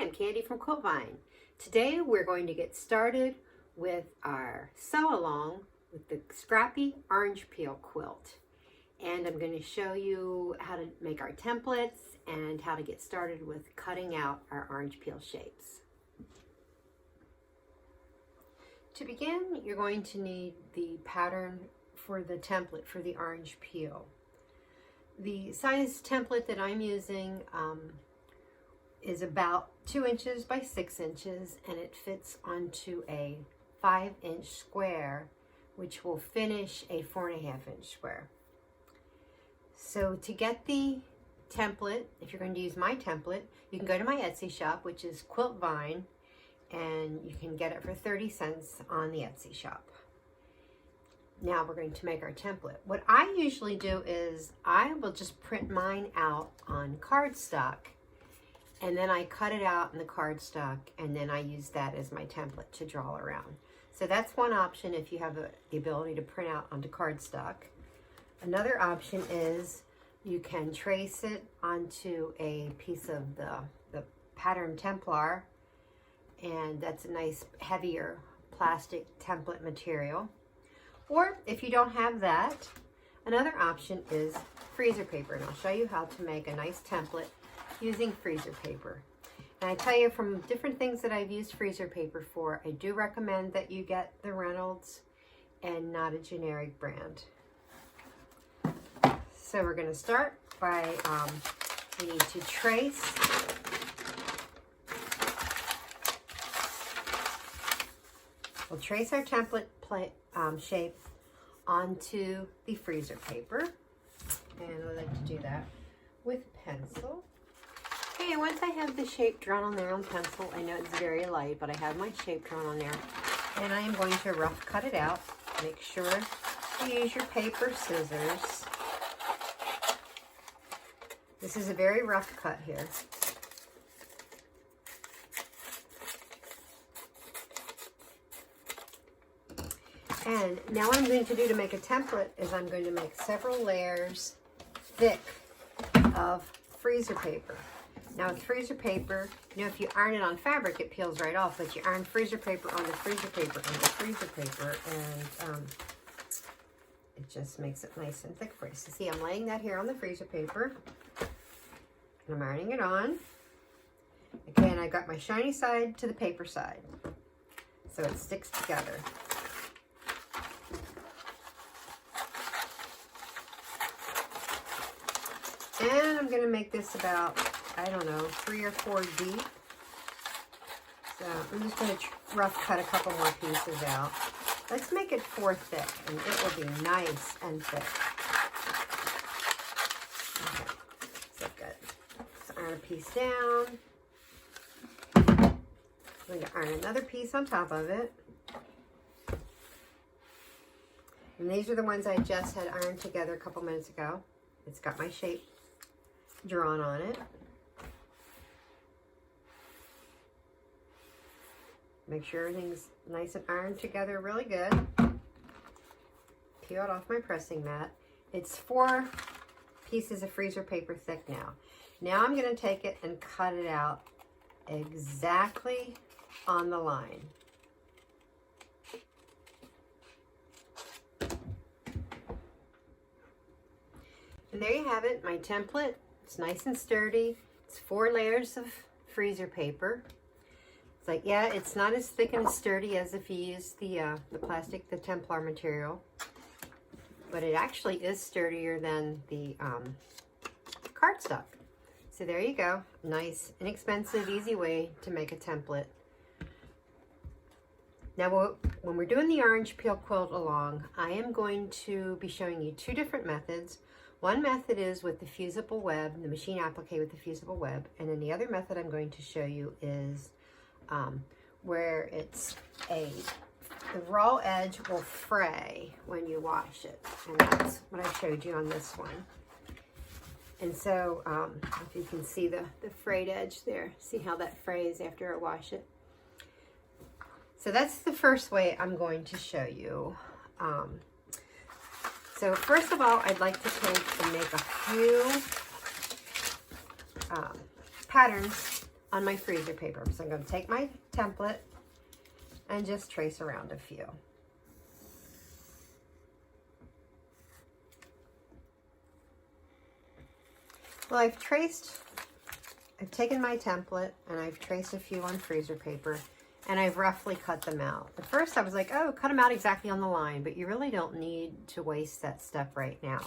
Hi, I'm Candy from Quilt Vine. Today we're going to get started with our sew along with the Scrappy orange peel quilt. And I'm going to show you how to make our templates and how to get started with cutting out our orange peel shapes. To begin, you're going to need the pattern for the template for the orange peel. The size template that I'm using is about 2 inches by 6 inches, and it fits onto a 5-inch square, which will finish a 4.5-inch square. So to get the template, if you're going to use my template, you can go to my Etsy shop, which is Quilt Vine, and you can get it for 30 cents on the Etsy shop. Now we're going to make our template. What I usually do is I will just print mine out on cardstock, and then I cut it out in the cardstock, and then I use that as my template to draw around. So that's one option if you have the ability to print out onto cardstock. Another option is you can trace it onto a piece of the pattern Templar, and that's a nice heavier plastic template material. Or if you don't have that, another option is freezer paper, and I'll show you how to make a nice template using freezer paper. And I tell you, from different things that I've used freezer paper for, I do recommend that you get the Reynolds and not a generic brand. So we're going to start by, we need to trace we'll trace our template shape onto the freezer paper, and I like to do that with pencil. Okay, and once I have the shape drawn on there on pencil, I know it's very light, but I have my shape drawn on there, and I am going to rough cut it out. Make sure to use your paper scissors. This is a very rough cut here. And now what I'm going to do to make a template is I'm going to make several layers thick of freezer paper. Now with freezer paper, you know, if you iron it on fabric, it peels right off, but you iron freezer paper onto freezer paper onto freezer paper, and it just makes it nice and thick for you. So see, I'm laying that here on the freezer paper, and I'm ironing it on. Again, I got my shiny side to the paper side, so it sticks together. And I'm going to make this about, I don't know, 3 or 4 deep. So I'm just going to rough cut a couple more pieces out. Let's make it 4 thick, and it will be nice and thick. Okay, so good. Let's iron a piece down. I'm going to iron another piece on top of it. And these are the ones I just had ironed together a couple minutes ago. It's got my shape drawn on it. Make sure everything's nice and ironed together really good. Peel it off my pressing mat. It's 4 pieces of freezer paper thick now. Now I'm going to take it and cut it out exactly on the line. And there you have it, my template. It's nice and sturdy. It's 4 layers of freezer paper. It's like, yeah, it's not as thick and sturdy as if you use the plastic, the Templar material, but it actually is sturdier than the cardstock. So there you go. Nice, inexpensive, easy way to make a template. Now, when we're doing the orange peel quilt along, I am going to be showing you 2 different methods. One method is with the fusible web, the machine applique with the fusible web, and then the other method I'm going to show you is where it's the raw edge will fray when you wash it, and that's what I showed you on this one. And so if you can see the frayed edge there, see how that frays after I wash it. So that's the first way I'm going to show you. So first of all, I'd like to take and make a few patterns on my freezer paper. So I'm going to take my template and just trace around a few. Well, I've taken my template and I've traced a few on freezer paper and I've roughly cut them out. At first I was like, oh, cut them out exactly on the line, but you really don't need to waste that step right now.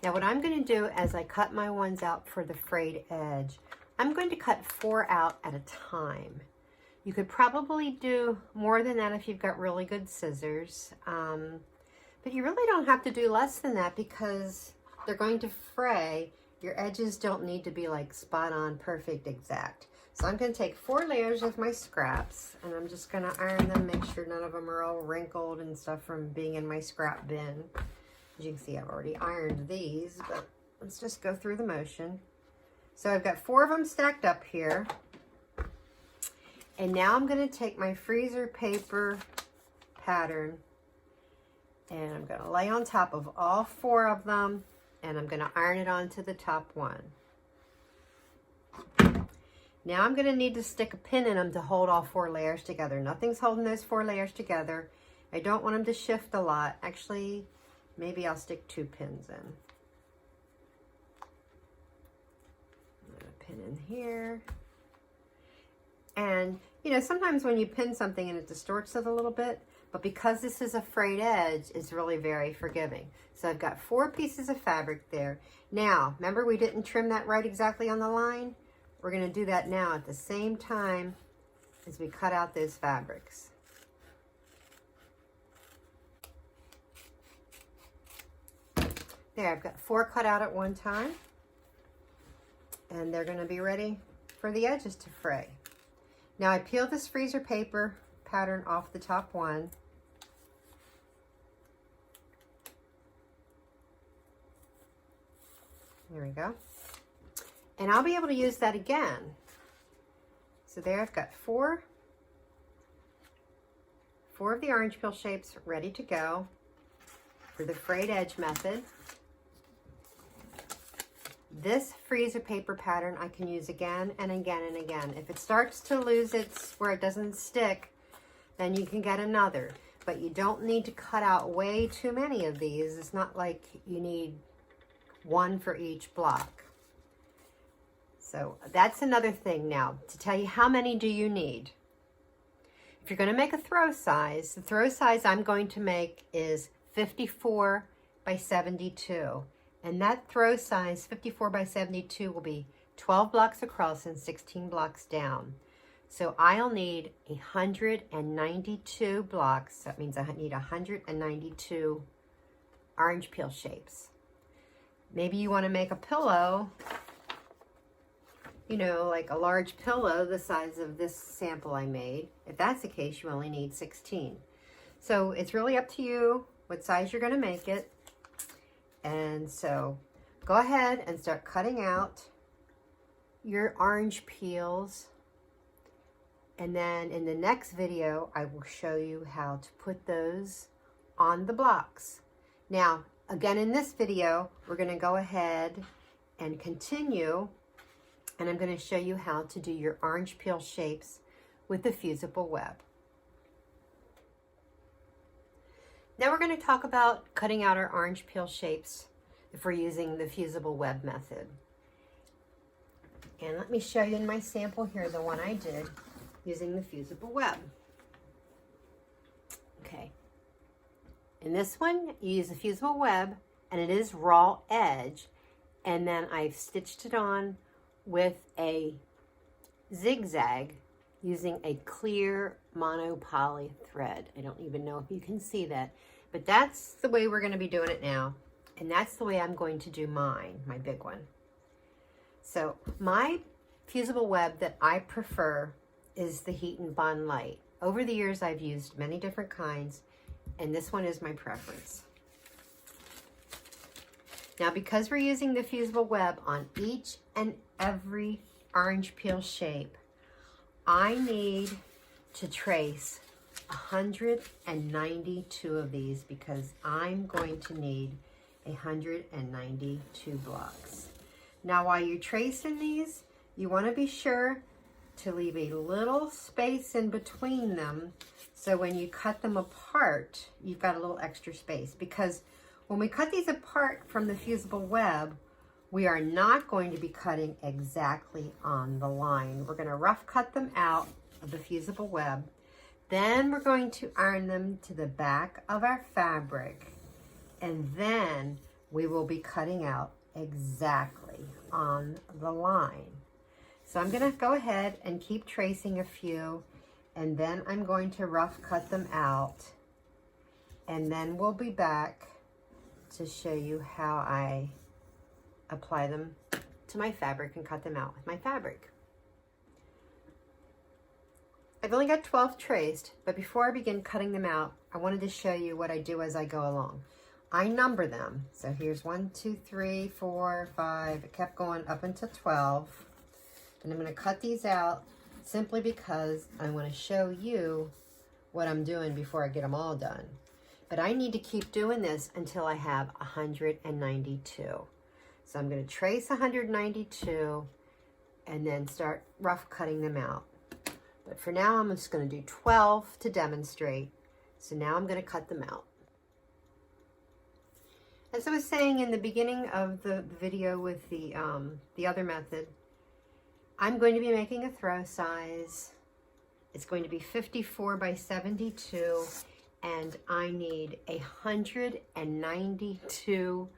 Now what I'm going to do as I cut my ones out for the frayed edge, I'm going to cut 4 out at a time. You could probably do more than that if you've got really good scissors, but you really don't have to do less than that because they're going to fray. Your edges don't need to be like spot on, perfect, exact. So I'm going to take 4 layers of my scraps and I'm just going to iron them, make sure none of them are all wrinkled and stuff from being in my scrap bin. As you can see, I've already ironed these, but let's just go through the motion. So I've got 4 of them stacked up here. And now I'm going to take my freezer paper pattern and I'm going to lay on top of all 4 of them and I'm going to iron it onto the top one. Now I'm going to need to stick a pin in them to hold all 4 layers together. Nothing's holding those 4 layers together. I don't want them to shift a lot. Actually, maybe I'll stick 2 pins in. I'm going to pin in here. And, you know, sometimes when you pin something and it distorts it a little bit, but because this is a frayed edge, it's really very forgiving. So I've got 4 pieces of fabric there. Now, remember we didn't trim that right exactly on the line? We're going to do that now at the same time as we cut out those fabrics. There, I've got 4 cut out at one time. And they're going to be ready for the edges to fray. Now I peeled this freezer paper pattern off the top one. There we go. And I'll be able to use that again. So there I've got 4 of the orange peel shapes ready to go for the frayed edge method. This freezer paper pattern I can use again and again and again. If it starts to lose its where it doesn't stick, then you can get another. But you don't need to cut out way too many of these. It's not like you need 1 for each block. So that's another thing now, to tell you how many do you need. If you're going to make a throw size, the throw size I'm going to make is 54 by 72. And that throw size, 54 by 72, will be 12 blocks across and 16 blocks down. So I'll need 192 blocks. That means I need 192 orange peel shapes. Maybe you want to make a pillow, you know, like a large pillow the size of this sample I made. If that's the case, you only need 16. So it's really up to you what size you're going to make it. And so go ahead and start cutting out your orange peels. And then in the next video, I will show you how to put those on the blocks. Now, again, in this video, we're going to go ahead and continue. And I'm going to show you how to do your orange peel shapes with the fusible web. Now we're going to talk about cutting out our orange peel shapes if we're using the fusible web method. And let me show you in my sample here, the one I did using the fusible web. Okay. In this one, you use the fusible web and it is raw edge. And then I've stitched it on with a zigzag using a clear monopoly thread. I don't even know if you can see that, but that's the way we're going to be doing it now. And that's the way I'm going to do mine, my big one. So my fusible web that I prefer is the Heat and Bond Light. Over the years, I've used many different kinds, and this one is my preference. Now, because we're using the fusible web on each and every orange peel shape, I need to trace 192 of these because I'm going to need 192 blocks. Now, while you're tracing these, you want to be sure to leave a little space in between them, so when you cut them apart, you've got a little extra space. Because when we cut these apart from the fusible web, we are not going to be cutting exactly on the line. We're going to rough cut them out of the fusible web. Then we're going to iron them to the back of our fabric. And then we will be cutting out exactly on the line. So I'm going to go ahead and keep tracing a few, and then I'm going to rough cut them out, and then we'll be back to show you how I apply them to my fabric and cut them out with my fabric. I've only got 12 traced, but before I begin cutting them out, I wanted to show you what I do as I go along. I number them. So here's 1, 2, 3, 4, 5. It kept going up until 12. And I'm going to cut these out simply because I want to show you what I'm doing before I get them all done. But I need to keep doing this until I have 192. So I'm going to trace 192 and then start rough cutting them out. But for now, I'm just going to do 12 to demonstrate. So now I'm going to cut them out. As I was saying in the beginning of the video with the other method, I'm going to be making a throw size. It's going to be 54 by 72, and I need 192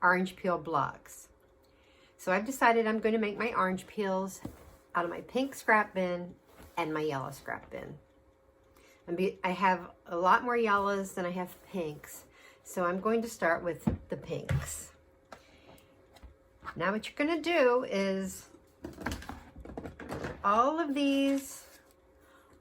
orange peel blocks. So I've decided I'm going to make my orange peels out of my pink scrap bin and my yellow scrap bin. I have a lot more yellows than I have pinks, so I'm going to start with the pinks. Now what you're going to do is all of these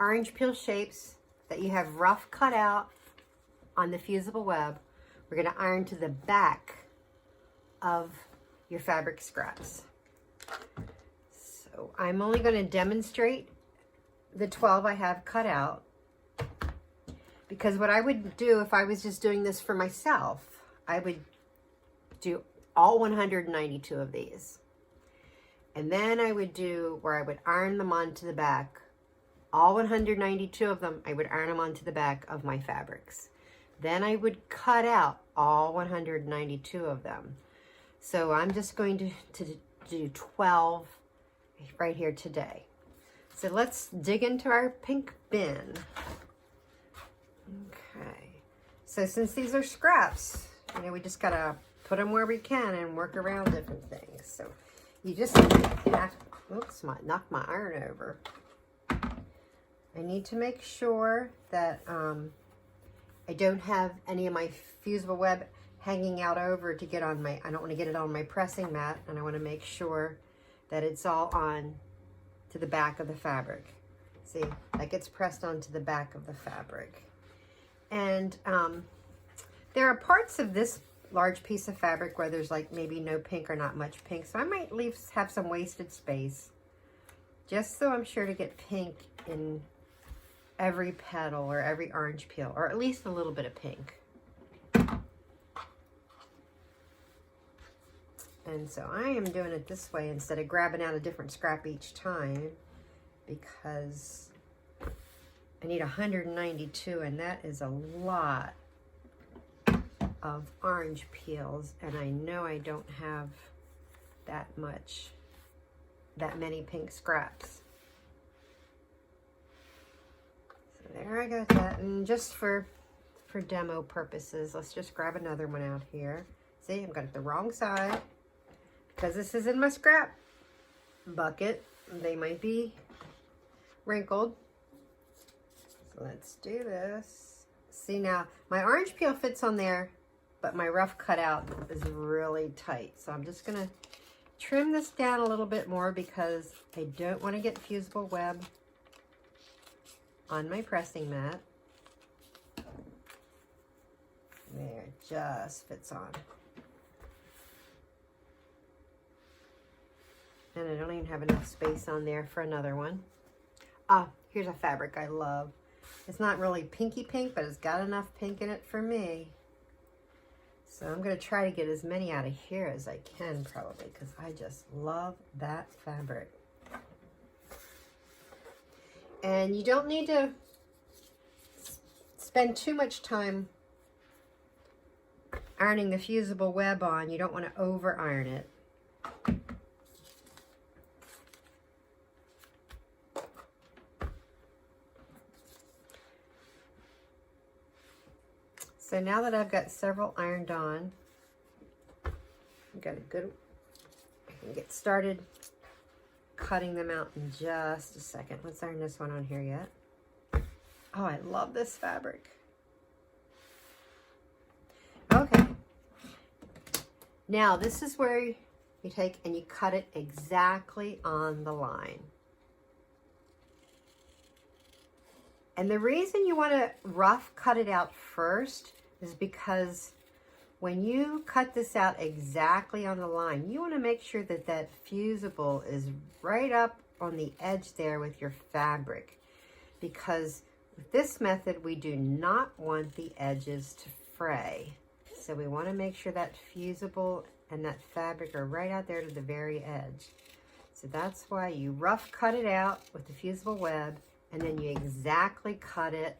orange peel shapes that you have rough cut out on the fusible web, we're going to iron to the back of your fabric scraps. So I'm only going to demonstrate the 12 I have cut out, because what I would do if I was just doing this for myself, I would do all 192 of these. And then I would do where I would iron them onto the back. All 192 of them, I would iron them onto the back of my fabrics. Then I would cut out all 192 of them. So I'm just going to do 12 right here today. So let's dig into our pink bin. Okay. So since these are scraps, we just gotta put them where we can and work around different things. So you just have, oops, knocked my iron over. I need to make sure that I don't have any of my fusible web hanging out over to get on my, I don't want to get it on my pressing mat, and I want to make sure that it's all on to the back of the fabric. See, that gets pressed onto the back of the fabric. And there are parts of this large piece of fabric where there's like maybe no pink or not much pink, so I might have some wasted space just so I'm sure to get pink in every petal or every orange peel, or at least a little bit of pink. And so I am doing it this way instead of grabbing out a different scrap each time, because I need 192, and that is a lot of orange peels, and I know I don't have that many pink scraps. So there I got that, and just for demo purposes, let's just grab another one out here. See, I've got it the wrong side, because this is in my scrap bucket. They might be wrinkled. So let's do this. See, now my orange peel fits on there, but my rough cutout is really tight. So I'm just gonna trim this down a little bit more because I don't want to get fusible web on my pressing mat. There, it just fits on. And I don't even have enough space on there for another one. Ah, here's a fabric I love. It's not really pinky pink, but it's got enough pink in it for me. So I'm going to try to get as many out of here as I can, probably, because I just love that fabric. And you don't need to spend too much time ironing the fusible web on. You don't want to over iron it. So now that I've got several ironed on, I've got a good, I can get started cutting them out in just a second. Let's iron this one on here yet. Oh, I love this fabric. Okay. Now this is where you take and you cut it exactly on the line. And the reason you want to rough cut it out first is because when you cut this out exactly on the line, you want to make sure that that fusible is right up on the edge there with your fabric. Because with this method, we do not want the edges to fray. So we want to make sure that fusible and that fabric are right out there to the very edge. So that's why you rough cut it out with the fusible web, and then you exactly cut it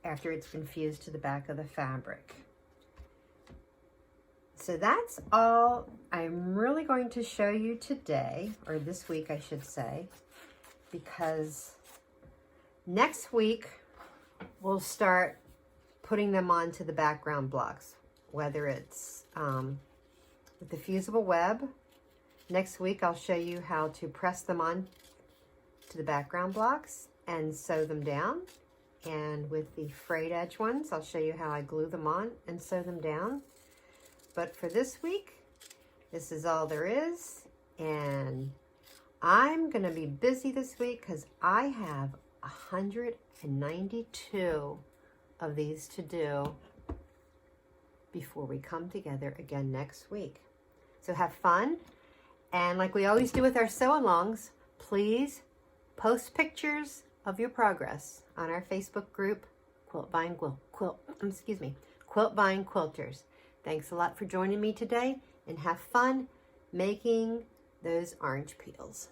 after it's been fused to the back of the fabric. So that's all I'm really going to show you today, or this week I should say, because next week we'll start putting them onto the background blocks, whether it's with the fusible web. Next week I'll show you how to press them on to the background blocks and sew them down. And with the frayed edge ones, I'll show you how I glue them on and sew them down. But for this week, this is all there is. And I'm going to be busy this week because I have 192 of these to do before we come together again next week. So have fun. And like we always do with our sew-alongs, please post pictures of your progress on our Facebook group, Quilt Vine Quilters. Thanks a lot for joining me today, and have fun making those orange peels.